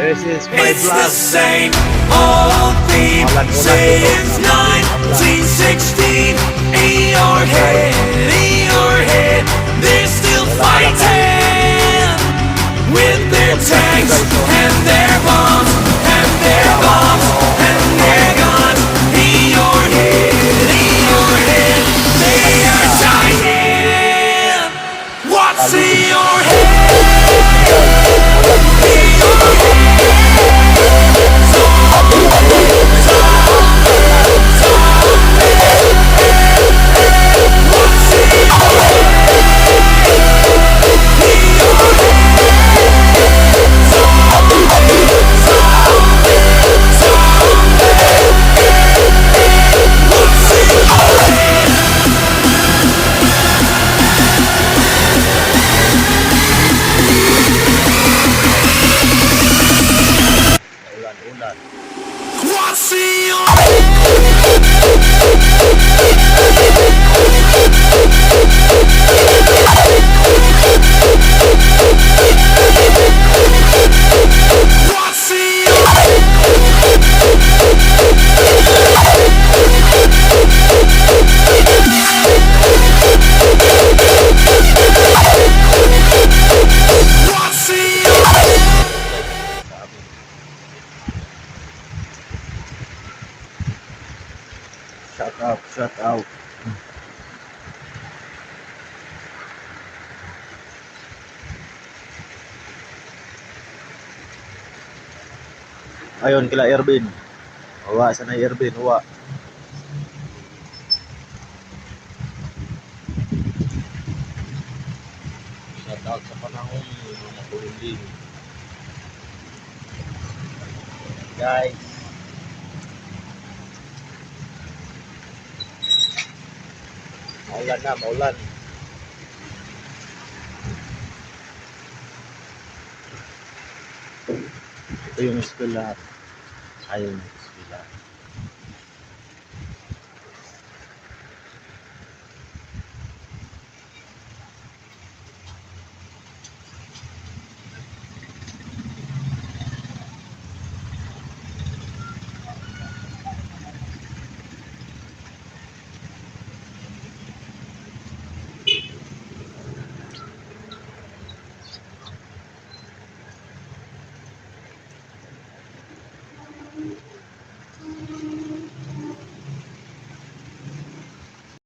This is my It's the vlog. same old theme since 1916. In your head, they're still fighting with their tanks and their bombs and their bombs and their guns. In your head, they are dying. What's in your head? Ulan-ulan. What's in your What's in your What's in your Shut up, shut out. Ayun, kila Ervin. Uwa, sana Ervin, uwa. Shout out sa panahon, mga kuliling. Guys. Maulan na, maulan. Ito yung school lahat. Ayun.